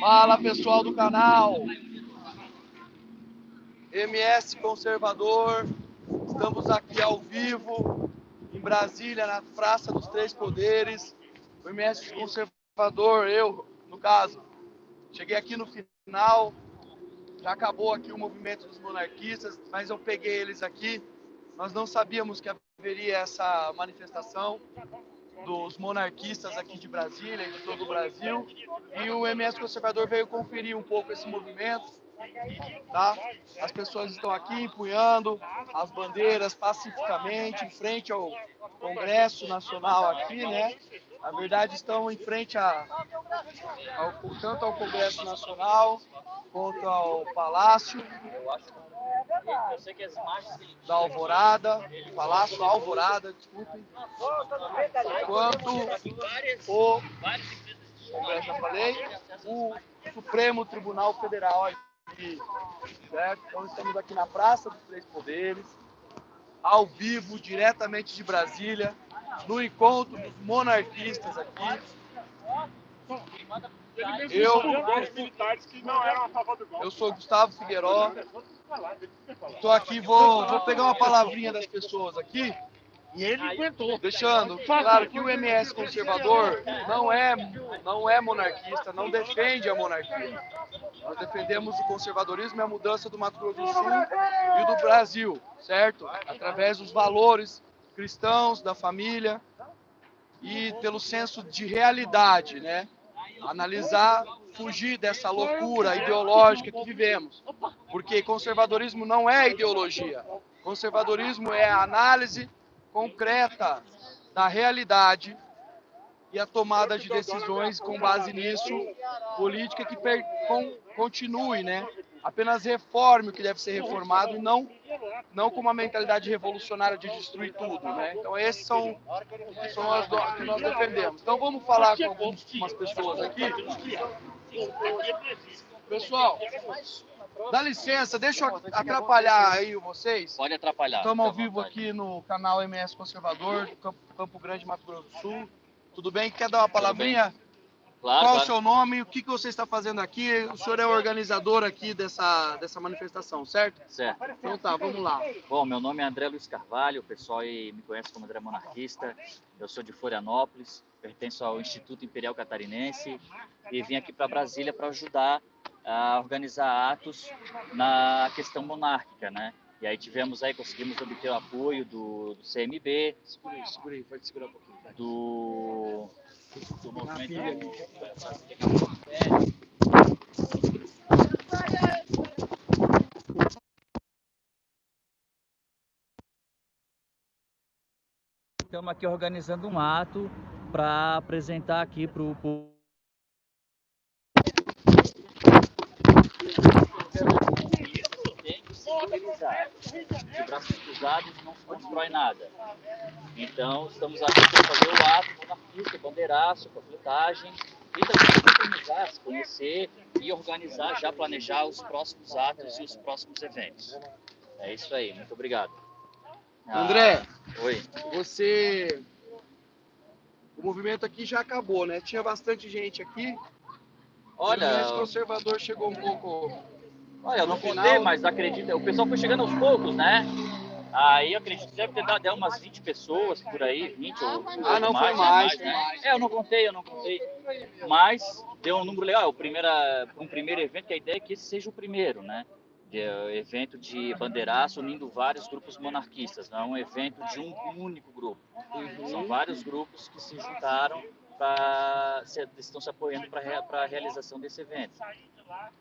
Fala pessoal do canal MS Conservador, estamos aqui ao vivo em Brasília, na Praça dos Três Poderes. O MS Conservador, eu, no caso, cheguei aqui no final, já acabou aqui o movimento dos monarquistas, mas eu peguei eles aqui. Nós não sabíamos que haveria essa manifestação dos monarquistas aqui de Brasília e de todo o Brasil, e o MS Conservador veio conferir um pouco esse movimento, tá? As pessoas estão aqui empunhando as bandeiras pacificamente em frente ao Congresso Nacional aqui, né? Na verdade estão em frente tanto ao Congresso Nacional quanto ao Palácio da Alvorada, Palácio Alvorada, desculpem, quanto o Congresso, já falei, o Supremo Tribunal Federal aqui, certo? Então estamos aqui na Praça dos Três Poderes, ao vivo, diretamente de Brasília, no encontro dos monarquistas aqui. Eu sou Gustavo Figueiró, estou aqui, vou pegar uma palavrinha das pessoas aqui, E ele aguentou. deixando claro que o MS Conservador não é monarquista, não defende a monarquia. Nós defendemos o conservadorismo e a mudança do Mato Grosso do Sul e do Brasil, certo? Através dos valores cristãos, da família e pelo senso de realidade, né? Analisar, fugir dessa loucura ideológica que vivemos. Porque conservadorismo não é ideologia. Conservadorismo é a análise concreta da realidade e a tomada de decisões com base nisso, política que continue, né? Apenas reforme o que deve ser reformado e não com uma mentalidade revolucionária de destruir tudo, né? Então esses são as que nós defendemos. Então vamos falar com algumas pessoas aqui. Pessoal, dá licença, deixa eu atrapalhar aí vocês. Pode atrapalhar. Estamos ao vivo aqui no canal MS Conservador, do Campo Grande, Mato Grosso do Sul. Tudo bem? Quer dar uma palavrinha? Claro, Qual o seu nome? O que você está fazendo aqui? O senhor é o organizador aqui dessa manifestação, certo? Certo. Então tá, vamos lá. Bom, meu nome é André Luiz Carvalho, o pessoal aí me conhece como André Monarquista. Eu sou de Florianópolis, pertenço ao Instituto Imperial Catarinense e vim aqui para Brasília para ajudar a organizar atos na questão monárquica, né? E aí conseguimos obter o apoio do CMB, Segura aí, pode segurar um pouquinho. do movimento. Estamos aqui organizando um ato para apresentar aqui para o povo. Tem que se mobilizar. De braços cruzados não se constrói nada. Então, estamos aqui para fazer o ato monarquista, bandeiraço, panfletagem e também se organizar, se conhecer e organizar, já planejar os próximos atos e os próximos eventos. É isso aí, muito obrigado. André, Oi. O movimento aqui já acabou, né? Tinha bastante gente aqui. Olha, O MS Conservador chegou um pouco. Olha, eu não no contei, final. mas acredita, o pessoal foi chegando aos poucos, né? Aí eu acredito que deve ter dado umas 20 pessoas por aí, 20 ou Não, mais, foi mais, né? Eu não contei. Mas deu um número legal. Um primeiro evento, que a ideia é que esse seja o primeiro, né? Evento de bandeiraço unindo vários grupos monarquistas, não é um evento de um único grupo. São vários grupos que se juntaram estão se apoiando para a realização desse evento.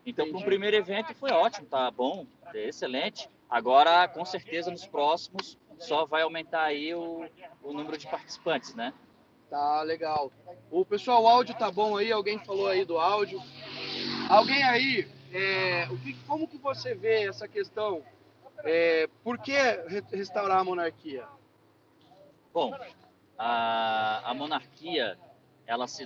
Então, para o primeiro evento foi ótimo, tá bom, excelente. Agora, com certeza, nos próximos só vai aumentar aí o número de participantes, né? Tá legal. O pessoal, o áudio tá bom aí? Alguém falou aí do áudio? Alguém aí? Como que você vê essa questão? Por que restaurar a monarquia? Bom, a monarquia,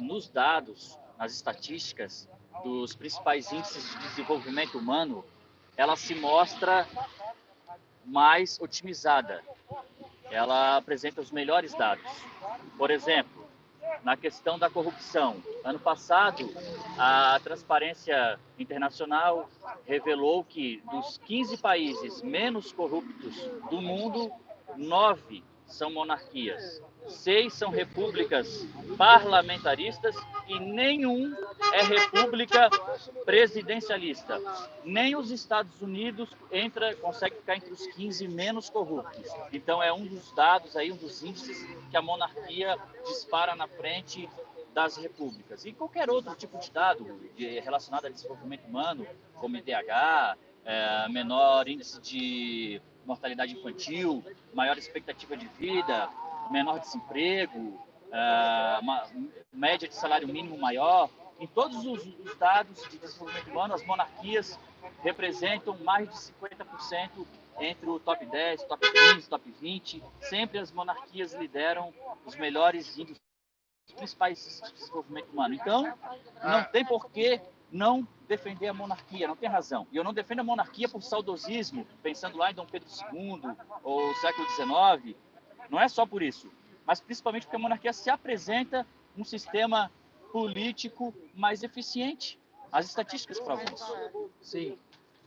nos dados, nas estatísticas dos principais índices de desenvolvimento humano, ela se mostra mais otimizada. Ela apresenta os melhores dados. Por exemplo, na questão da corrupção. Ano passado, a Transparência Internacional revelou que dos 15 países menos corruptos do mundo, 9 são monarquias, 6 são repúblicas parlamentaristas e nenhum é república presidencialista. Nem os Estados Unidos consegue ficar entre os 15 menos corruptos. Então é um dos dados aí, um dos índices que a monarquia dispara na frente das repúblicas. E qualquer outro tipo de dado relacionado a desenvolvimento humano, como IDH, menor índice de mortalidade infantil, maior expectativa de vida, menor desemprego, média de salário mínimo maior. Em todos os dados de desenvolvimento humano, as monarquias representam mais de 50% entre o top 10, top 15, top 20. Sempre as monarquias lideram os melhores índices, os principais índices de desenvolvimento humano. Então, não tem por que não defender a monarquia, não tem razão. E eu não defendo a monarquia por saudosismo, pensando lá em Dom Pedro II ou século XIX. Não é só por isso, mas principalmente porque a monarquia se apresenta um sistema político mais eficiente. As estatísticas provam isso. Sim,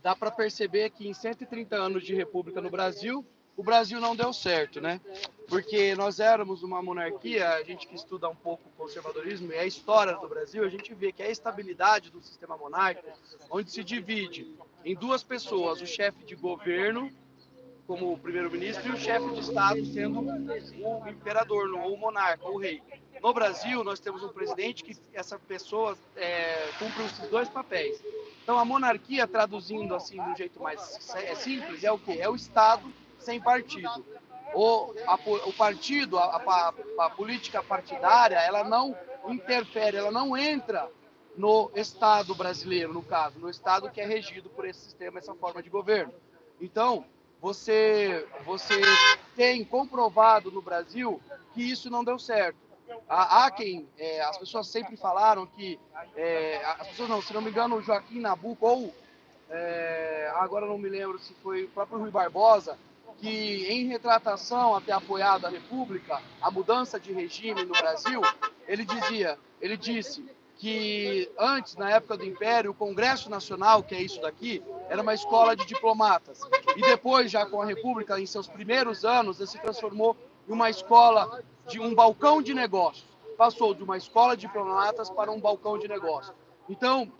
dá para perceber que em 130 anos de república no Brasil, o Brasil não deu certo, né? Porque nós éramos uma monarquia, a gente que estuda um pouco o conservadorismo e a história do Brasil, a gente vê que a estabilidade do sistema monárquico, onde se divide em duas pessoas, o chefe de governo, como o primeiro-ministro, e o chefe de Estado sendo o imperador, ou o monarca, ou o rei. No Brasil, nós temos um presidente que essa pessoa cumpre esses dois papéis. Então, a monarquia, traduzindo assim de um jeito mais simples, é o quê? É o Estado sem partido. O partido, a política partidária, ela não interfere, ela não entra no Estado brasileiro, no caso, no Estado que é regido por esse sistema, essa forma de governo. Então, você tem comprovado no Brasil que isso não deu certo. As pessoas sempre falaram que, as pessoas não, se não me engano, o Joaquim Nabuco, ou agora não me lembro se foi o próprio Rui Barbosa, que em retratação a ter apoiado a República, a mudança de regime no Brasil, ele disse que antes, na época do Império, o Congresso Nacional, que é isso daqui, era uma escola de diplomatas. E depois, já com a República, em seus primeiros anos, ele se transformou em uma escola de um balcão de negócios. Passou de uma escola de diplomatas para um balcão de negócios. Então,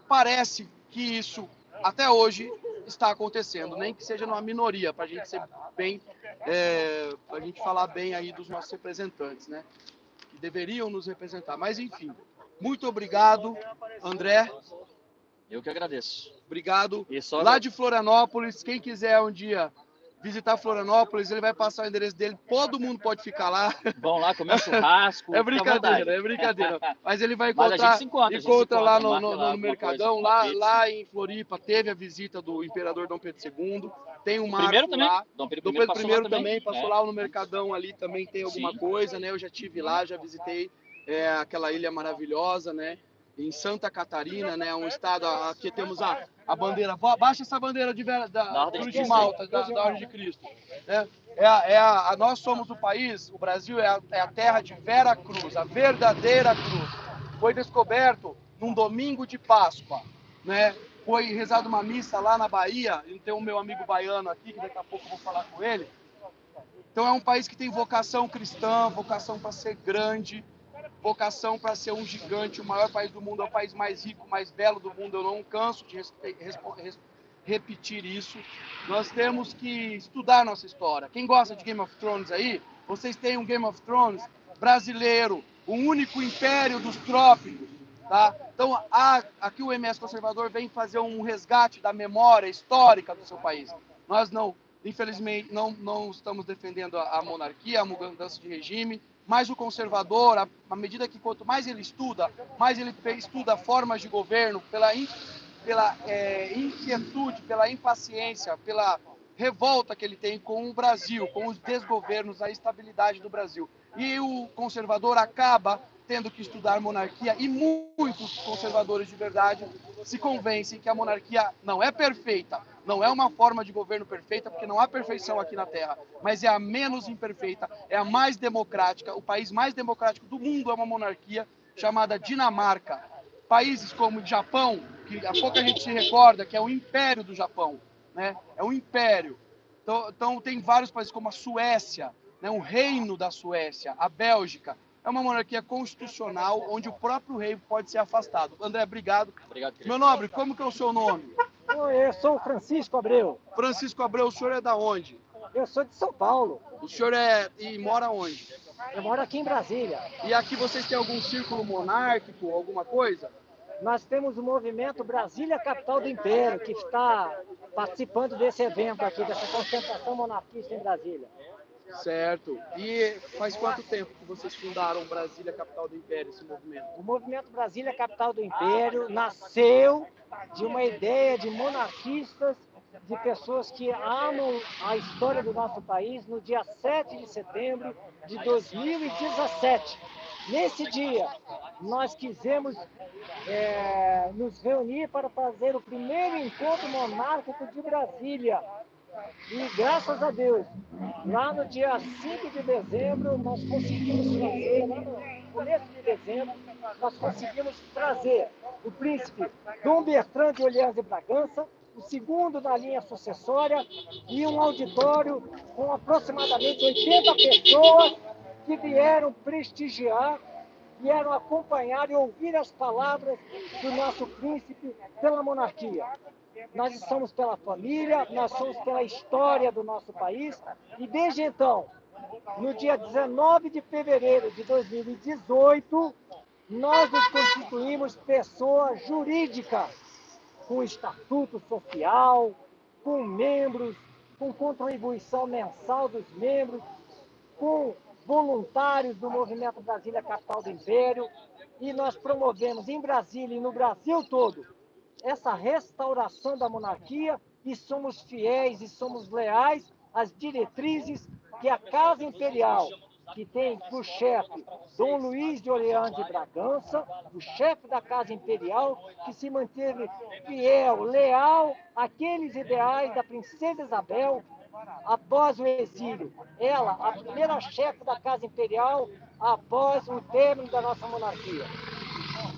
parece que isso, até hoje, está acontecendo, nem que seja numa minoria, para a gente ser bem, para a gente falar bem aí dos nossos representantes, né? Que deveriam nos representar. Mas, enfim, muito obrigado, André. Eu que agradeço. Obrigado. Lá de Florianópolis, quem quiser um dia visitar Florianópolis, ele vai passar o endereço dele, todo mundo pode ficar lá. Vão lá comer um churrasco. É brincadeira, é brincadeira. Mas ele vai encontrar, encontra lá no Mercadão, lá em Floripa, teve a visita do Imperador Dom Pedro II, tem um marco lá. Dom Pedro I também passou lá no Mercadão, ali também tem alguma coisa, né? Eu já estive lá, já visitei aquela ilha maravilhosa, né? Em Santa Catarina, né, um estado, aqui temos a bandeira, baixa essa bandeira da Cruz de Malta, da Ordem de Cristo. Né? Nós somos o país, o Brasil é a terra de Vera Cruz, a verdadeira cruz. Foi descoberto num domingo de Páscoa, né? Foi rezada uma missa lá na Bahia, e tem o meu amigo baiano aqui, que daqui a pouco eu vou falar com ele. Então é um país que tem vocação cristã, vocação para ser grande, vocação para ser um gigante, o maior país do mundo, é o país mais rico, mais belo do mundo. Eu não canso de repetir isso. Nós temos que estudar nossa história. Quem gosta de Game of Thrones aí, vocês têm um Game of Thrones brasileiro, o único império dos trópicos. Tá? Então, aqui o MS Conservador vem fazer um resgate da memória histórica do seu país. Nós não, infelizmente, não estamos defendendo a monarquia, a mudança de regime, mas o conservador, à medida que quanto mais ele estuda formas de governo, pela inquietude, pela impaciência, pela revolta que ele tem com o Brasil, com os desgovernos, a estabilidade do Brasil. E o conservador acaba tendo que estudar monarquia e muitos conservadores de verdade se convencem que a monarquia não é perfeita, não é uma forma de governo perfeita, porque não há perfeição aqui na Terra, mas é a menos imperfeita, é a mais democrática. O país mais democrático do mundo é uma monarquia chamada Dinamarca. Países como o Japão, que há pouco a gente se recorda que é o império do Japão, né? É um império. Então tem vários países como a Suécia, né? O reino da Suécia, a Bélgica. É uma monarquia constitucional onde o próprio rei pode ser afastado. André, obrigado. Obrigado, Meu querido. nobre, como que é o seu nome? Eu sou o Francisco Abreu. Francisco Abreu, o senhor é da onde? Eu sou de São Paulo. O senhor e mora onde? Eu moro aqui em Brasília. E aqui vocês têm algum círculo monárquico, alguma coisa? Nós temos o movimento Brasília Capital do Império, que está participando desse evento aqui, dessa concentração monarquista em Brasília. Certo. E faz quanto tempo que vocês fundaram Brasília, capital do Império, esse movimento? O movimento Brasília Capital do Império nasceu de uma ideia de monarquistas, de pessoas que amam a história do nosso país, no dia 7 de setembro de 2017. Nesse dia, nós quisemos nos reunir para fazer o primeiro encontro monárquico de Brasília. E graças a Deus, lá no dia 5 de dezembro, nós conseguimos fazer, lá no começo de dezembro, nós conseguimos trazer o príncipe Dom Bertrand de Orleans e Bragança, o segundo na linha sucessória, e um auditório com aproximadamente 80 pessoas que vieram prestigiar, vieram acompanhar e ouvir as palavras do nosso príncipe pela monarquia. Nós estamos pela família, nós somos pela história do nosso país, e desde então, no dia 19 de fevereiro de 2018, nós nos constituímos pessoa jurídica, com estatuto social, com membros, com contribuição mensal dos membros, com voluntários do Movimento Brasília Capital do Império, e nós promovemos em Brasília e no Brasil todo essa restauração da monarquia, e somos fiéis e somos leais às diretrizes que a Casa Imperial, que tem por chefe Dom Luís de Orleans de Bragança, o chefe da Casa Imperial, que se manteve fiel, leal àqueles ideais da Princesa Isabel após o exílio. Ela, a primeira chefe da Casa Imperial após o término da nossa monarquia.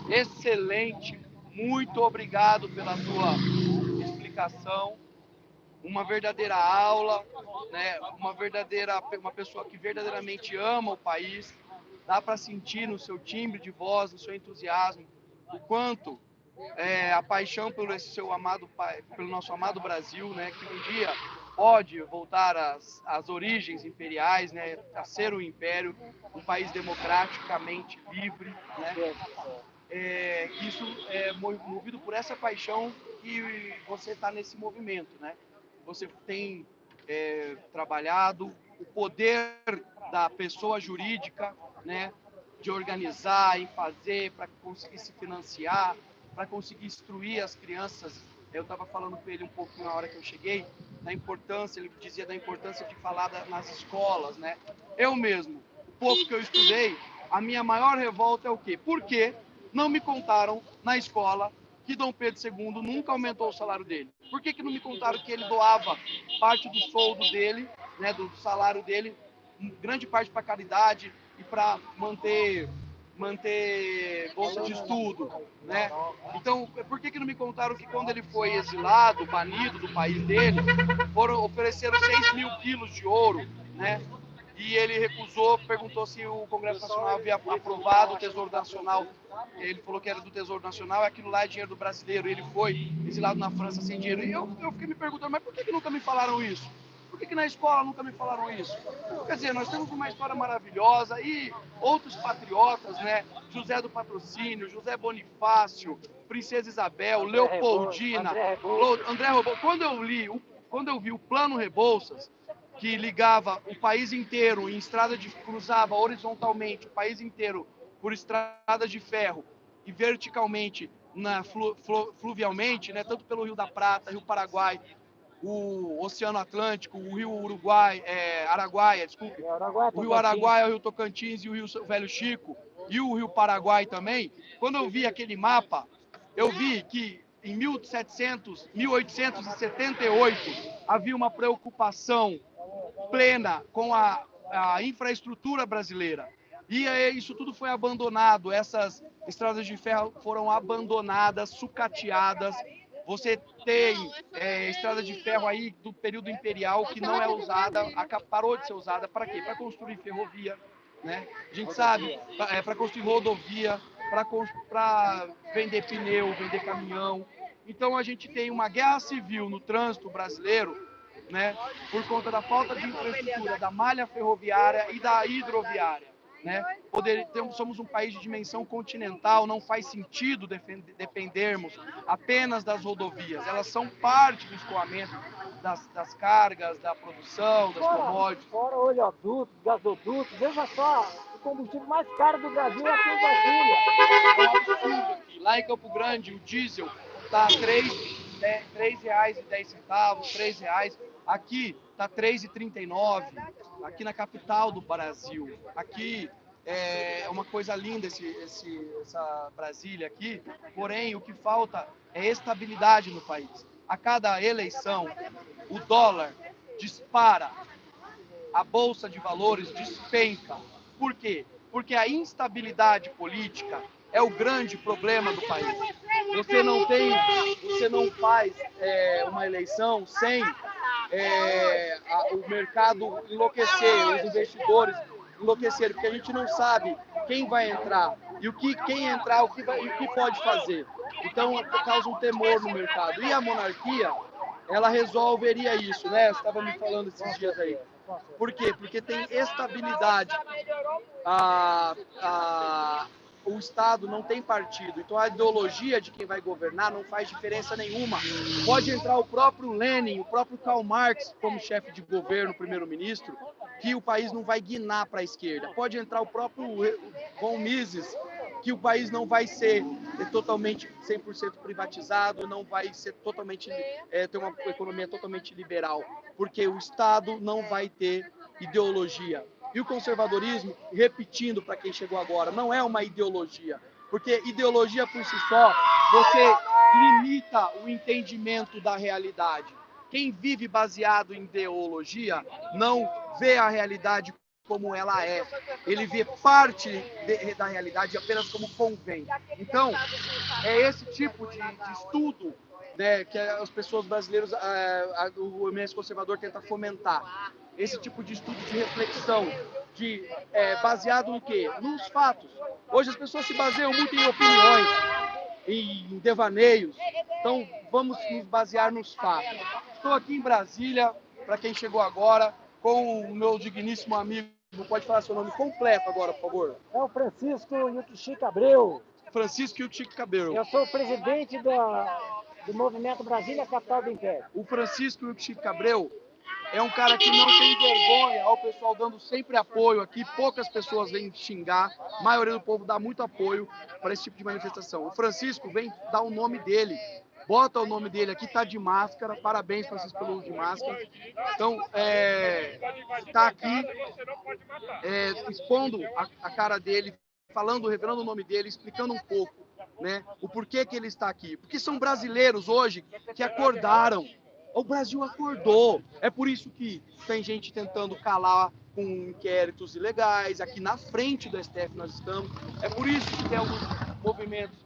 Excelente, muito obrigado pela tua explicação. Uma verdadeira aula, né? Uma pessoa que verdadeiramente ama o país. Dá para sentir no seu timbre de voz, no seu entusiasmo, o quanto a paixão pelo esse seu amado pelo nosso amado Brasil, né? Que um dia pode voltar às origens imperiais, né? A ser um império, um país democraticamente livre, né? Isso é movido por essa paixão que você está nesse movimento, né? Você tem trabalhado o poder da pessoa jurídica, né? De organizar e fazer para conseguir se financiar, para conseguir instruir as crianças. Eu estava falando com ele um pouquinho na hora que eu cheguei, da importância, ele dizia da importância de falar nas escolas, né? Eu mesmo, o pouco que eu estudei, a minha maior revolta é o quê? Por quê? Não me contaram na escola que Dom Pedro II nunca aumentou o salário dele. Por que não me contaram que ele doava parte do soldo dele, né, do salário dele, grande parte para caridade e para manter bolsa de estudo, né? Então, por que não me contaram que quando ele foi exilado, banido do país dele, ofereceram 6 mil quilos de ouro, né? E ele recusou, perguntou se o Congresso Nacional havia aprovado o Tesouro Nacional. Ele falou que era do Tesouro Nacional, aquilo lá é dinheiro do brasileiro. Ele foi exilado na França sem dinheiro. E eu fiquei me perguntando, mas por que nunca me falaram isso? Por que na escola nunca me falaram isso? Quer dizer, nós temos uma história maravilhosa e outros patriotas, né? José do Patrocínio, José Bonifácio, Princesa Isabel, Leopoldina, André Rebouças. Quando eu vi o Plano Rebouças, que ligava o país inteiro em cruzava horizontalmente o país inteiro por estradas de ferro e verticalmente, fluvialmente, né, tanto pelo Rio da Prata, Rio Paraguai, o Oceano Atlântico, o Rio Araguaia, desculpe, o Rio Araguaia, o Rio Tocantins e o Rio Velho Chico, e o Rio Paraguai também, quando eu vi aquele mapa, eu vi que em 1878 havia uma preocupação plena com a infraestrutura brasileira. E isso tudo foi abandonado, essas estradas de ferro foram abandonadas, sucateadas. Você tem estrada de ferro aí do período imperial que não é usada, parou de ser usada. Para quê? Para construir ferrovia, né? A gente sabe, para construir rodovia, para vender pneu, vender caminhão. Então a gente tem uma guerra civil no trânsito brasileiro, né, por conta da falta de infraestrutura da malha ferroviária e da hidroviária, né? Somos um país de dimensão continental, não faz sentido dependermos apenas das rodovias. Elas são parte do escoamento das cargas, da produção, das commodities. Fora oleodutos, gasodutos, veja só, o combustível mais caro do Brasil é aqui em Brasília. É um absurdo aqui. Lá em Campo Grande, o diesel está R$3,10, R$3. Aqui está R$3,39, aqui na capital do Brasil. Aqui é uma coisa linda essa Brasília aqui, porém o que falta é estabilidade no país. A cada eleição, o dólar dispara, a bolsa de valores despenca. Por quê? Porque a instabilidade política é o grande problema do país. Você não faz uma eleição sem o mercado enlouquecer, os investidores enlouquecerem, porque a gente não sabe quem vai entrar e quem entrar, o que pode fazer. Então, causa um temor no mercado. E a monarquia, ela resolveria isso, né? Você estava me falando esses dias aí. Por quê? Porque tem estabilidade. O Estado não tem partido, então a ideologia de quem vai governar não faz diferença nenhuma. Pode entrar o próprio Lenin, o próprio Karl Marx como chefe de governo, primeiro-ministro, que o país não vai guinar para a esquerda. Pode entrar o próprio von Mises, que o país não vai ser totalmente 100% privatizado, não vai ser totalmente ter uma economia totalmente liberal, porque o Estado não vai ter ideologia. E o conservadorismo, repetindo para quem chegou agora, não é uma ideologia, porque ideologia por si só, você limita o entendimento da realidade. Quem vive baseado em ideologia não vê a realidade como ela é. Ele vê parte da realidade apenas como convém. Então, é esse tipo de estudo, né, que as pessoas brasileiras, o movimento conservador tenta fomentar. Esse tipo de estudo de reflexão, baseado no quê? Nos fatos. Hoje as pessoas se baseiam muito em opiniões, em devaneios. Então, vamos nos basear nos fatos. Estou aqui em Brasília, para quem chegou agora, com o meu digníssimo amigo. Pode falar seu nome completo agora, por favor. É o Francisco Yukichica Abreu. Francisco Yukichica Abreu. Eu sou o presidente do Movimento Brasília, Capital do Império. O Francisco Yukichica Abreu é um cara que não tem vergonha, ao pessoal dando sempre apoio aqui, poucas pessoas vêm xingar, a maioria do povo dá muito apoio para esse tipo de manifestação. O Francisco vem dar o nome dele, bota o nome dele aqui, tá de máscara, parabéns, Francisco, pelo uso de máscara. Então, tá aqui expondo a cara dele, revelando o nome dele, explicando um pouco, né, o porquê que ele está aqui. Porque são brasileiros hoje que acordaram. O Brasil acordou. É por isso que tem gente tentando calar com inquéritos ilegais. Aqui na frente do STF nós estamos. É por isso que tem alguns movimentos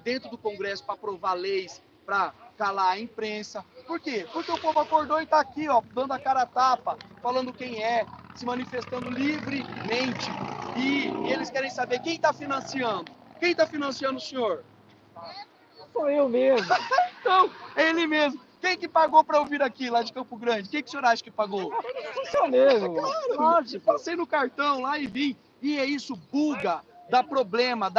dentro do Congresso para aprovar leis, para calar a imprensa. Por quê? Porque o povo acordou e está aqui, ó, dando a cara a tapa, falando quem é, se manifestando livremente. E eles querem saber quem está financiando. Quem está financiando o senhor? Sou eu mesmo. Então, é ele mesmo. Quem que pagou para eu vir aqui, lá de Campo Grande? Quem que o senhor acha que pagou? Sou eu mesmo. Claro, lógico. Passei no cartão lá e vim. E é isso, buga, dá problema,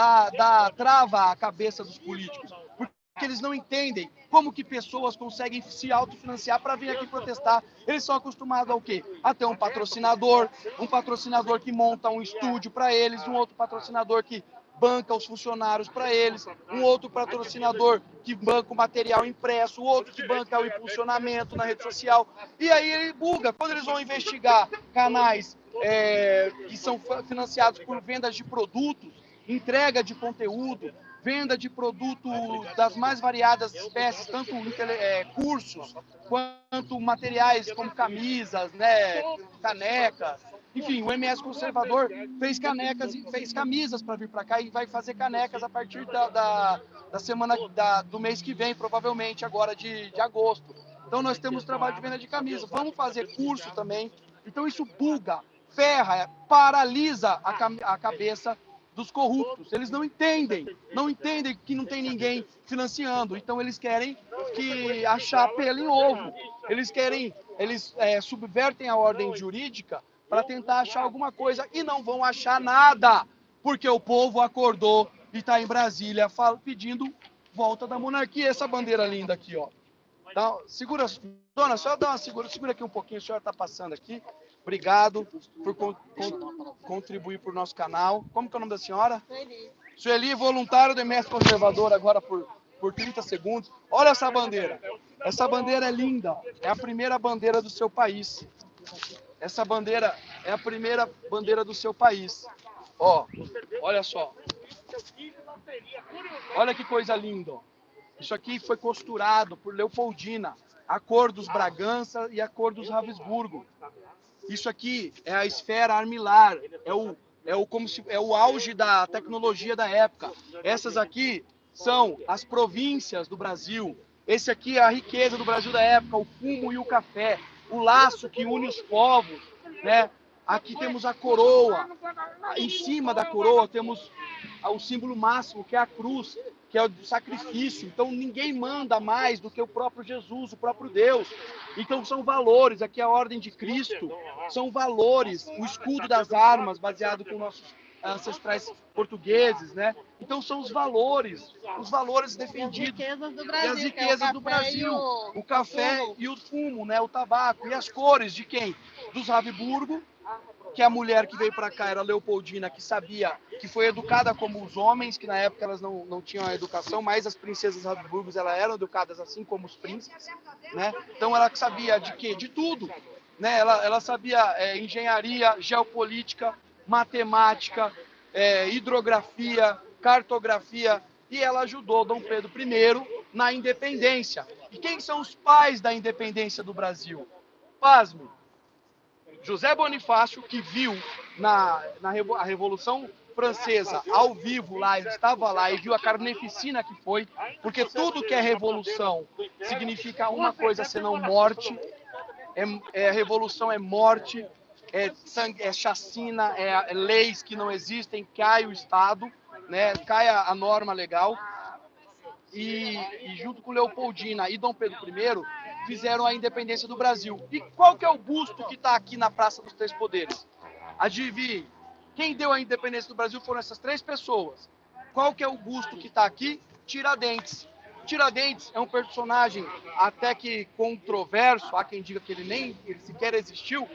trava a cabeça dos políticos. Porque eles não entendem como que pessoas conseguem se autofinanciar para vir aqui protestar. Eles são acostumados ao quê? A ter um patrocinador que monta um estúdio para eles, um outro patrocinador que banca os funcionários para eles, um outro patrocinador que banca o material impresso, o outro que banca o impulsionamento na rede social. E aí ele buga. Quando eles vão investigar canais que são financiados por vendas de produtos, entrega de conteúdo, venda de produto das mais variadas espécies, tanto cursos quanto materiais como camisas, né, canecas. Enfim, o MS Conservador fez canecas e fez camisas para vir para cá e vai fazer canecas a partir da semana do mês que vem, provavelmente agora de agosto. Então nós temos trabalho de venda de camisa. Vamos fazer curso também. Então isso buga, ferra, paralisa a cabeça dos corruptos. Eles não entendem que não tem ninguém financiando. Então eles querem achar pelo em ovo. Eles subvertem a ordem jurídica para tentar achar alguma coisa e não vão achar nada, porque o povo acordou e está em Brasília pedindo volta da monarquia. Essa bandeira linda aqui, ó. Então, segura, dona, só dá uma segura aqui um pouquinho, a senhora está passando aqui. Obrigado por contribuir para o nosso canal. Como que é o nome da senhora? Sueli. Sueli, voluntário do MS Conservador agora por 30 segundos. Olha essa bandeira. Essa bandeira é linda. É a primeira bandeira do seu país. Essa bandeira é a primeira bandeira do seu país. Ó, olha só. Olha que coisa linda. Isso aqui foi costurado por Leopoldina, a cor dos Bragança e a cor dos Habsburgo. Isso aqui é a esfera armilar, é o auge da tecnologia da época. Essas aqui são as províncias do Brasil. Esse aqui é a riqueza do Brasil da época, o fumo e o café, o laço que une os povos, né? Aqui temos a coroa. Em cima da coroa temos o símbolo máximo, que é a cruz, que é o sacrifício. Então ninguém manda mais do que o próprio Jesus, o próprio Deus. Então são valores, aqui a ordem de Cristo, são valores, o escudo das armas, baseado com nossos ancestrais portugueses, né? Então são os valores defendidos. E as riquezas do Brasil, o café e o fumo, né? O tabaco. E as cores de quem? Dos Habsburgo, que a mulher que veio para cá era Leopoldina, que sabia, que foi educada como os homens, que na época elas não tinham a educação, mas as princesas Habsburgos elas eram educadas assim como os príncipes, né? Então ela sabia de quê? De tudo, né? Ela sabia engenharia, geopolítica, matemática, hidrografia, cartografia, e ela ajudou Dom Pedro I na independência. E quem são os pais da independência do Brasil? Pasme. José Bonifácio, que viu a Revolução Francesa ao vivo lá, ele estava lá e viu a carneficina que foi, porque tudo que é revolução significa uma coisa senão morte, revolução é morte, sangue, chacina, leis que não existem, cai o Estado, né, cai a norma legal. E junto com Leopoldina e Dom Pedro I, fizeram a independência do Brasil. E qual que é o busto que está aqui na Praça dos Três Poderes? Adivinhe, quem deu a independência do Brasil foram essas três pessoas. Qual que é o busto que está aqui? Tiradentes. Tiradentes é um personagem até que controverso, há quem diga que ele sequer existiu,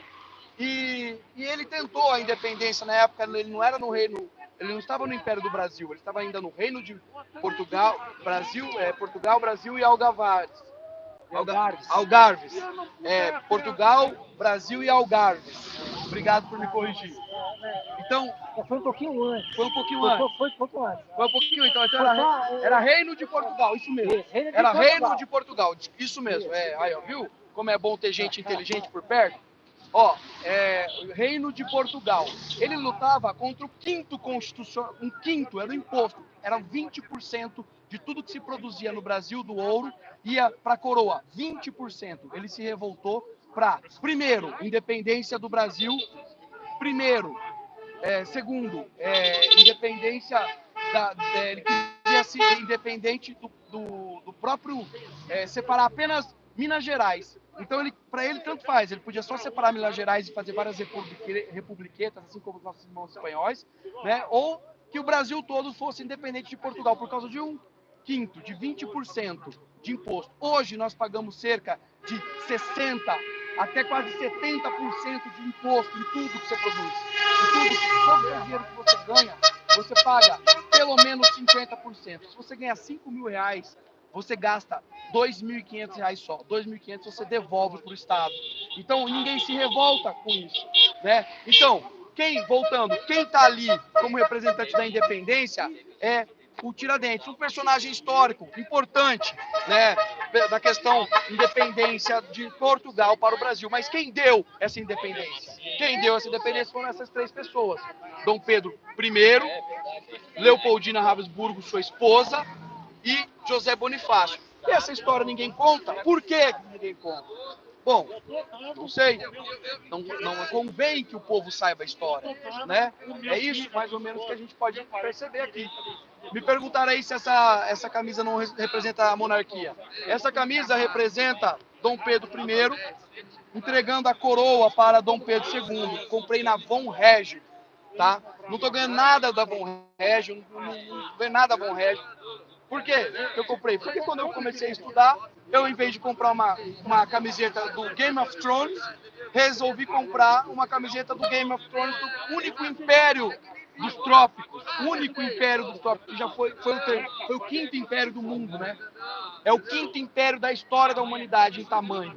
e ele tentou a independência na época, ele não era no reino, ele não estava no Império do Brasil, ele estava ainda no reino de Portugal, Brasil e Algarves. Algarves. Portugal, Brasil e Algarves. Obrigado por me corrigir. Então, foi um pouquinho antes. Foi um pouquinho antes. Foi um pouco antes. Foi um pouquinho, então era Reino de Portugal, isso mesmo. Era Reino de Portugal, isso mesmo. Aí, ó, viu como é bom ter gente inteligente por perto? Ó, Reino de Portugal. Ele lutava contra o quinto constitucional, um quinto era o imposto, era 20% de tudo que se produzia no Brasil do ouro ia para a coroa, 20%. Ele se revoltou para, primeiro, independência do Brasil, segundo, independência ele queria ser independente do próprio, separar apenas Minas Gerais. Então, para ele, tanto faz. Ele podia só separar Minas Gerais e fazer várias republiquetas, assim como os nossos irmãos espanhóis, né? Ou que o Brasil todo fosse independente de Portugal, por causa de um quinto, de 20% de imposto. Hoje, nós pagamos cerca de 60% até quase 70% de imposto em tudo que você produz. Em tudo, todo o dinheiro que você ganha, você paga pelo menos 50%. Se você ganhar 5 mil reais, você gasta R$2.500 só. R$2.500 você devolve para o Estado. Então, ninguém se revolta com isso, né? Então, voltando, quem está ali como representante da independência é o Tiradentes, um personagem histórico importante, né, da questão independência de Portugal para o Brasil. Mas quem deu essa independência? Quem deu essa independência foram essas três pessoas: Dom Pedro I, Leopoldina Habsburgo, sua esposa, e José Bonifácio. E essa história ninguém conta. Por que ninguém conta? Bom, não sei, não convém que o povo saiba a história, né? É isso mais ou menos que a gente pode perceber aqui. Me perguntaram aí se essa camisa não representa a monarquia. Essa camisa representa Dom Pedro I, entregando a coroa para Dom Pedro II. Comprei na Von Regio, tá? Não tô ganhando nada da Von Regio, não ganho nada da Von Regio. Por que eu comprei? Porque quando eu comecei a estudar, eu, em vez de comprar uma camiseta do Game of Thrones, resolvi comprar uma camiseta do Game of Thrones, do único império dos trópicos, único império dos trópicos, que já foi o quinto império do mundo, né? É o quinto império da história da humanidade em tamanho.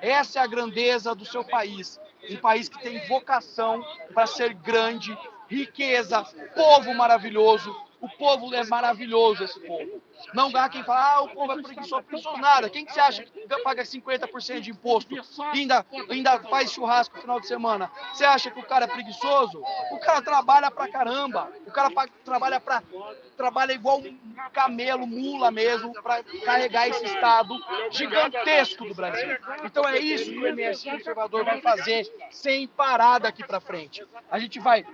Essa é a grandeza do seu país, um país que tem vocação para ser grande, riqueza, povo maravilhoso. O povo é maravilhoso, esse povo. Não dá quem fala, o povo é preguiçoso, nada. Quem que você acha que paga 50% de imposto e ainda faz churrasco no final de semana? Você acha que o cara é preguiçoso? O cara trabalha pra caramba. O cara trabalha igual um camelo, mula mesmo, para carregar esse estado gigantesco do Brasil. Então é isso que o MS Conservador vai fazer sem parar daqui para frente. A gente vai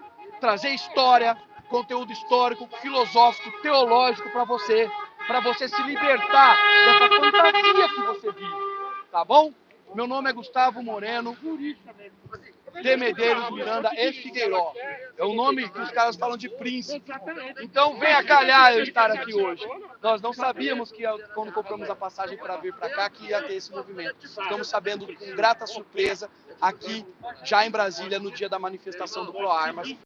trazer história, conteúdo histórico, filosófico, teológico para você se libertar dessa fantasia que você vive, tá bom? Meu nome é Gustavo Moreno de Medeiros, Miranda e Figueiró. É o nome que os caras falam de príncipe. Então venha calhar eu estar aqui hoje. Nós não sabíamos que quando compramos a passagem para vir para cá que ia ter esse movimento. Estamos sabendo com grata surpresa aqui já em Brasília no dia da manifestação do ProArmas.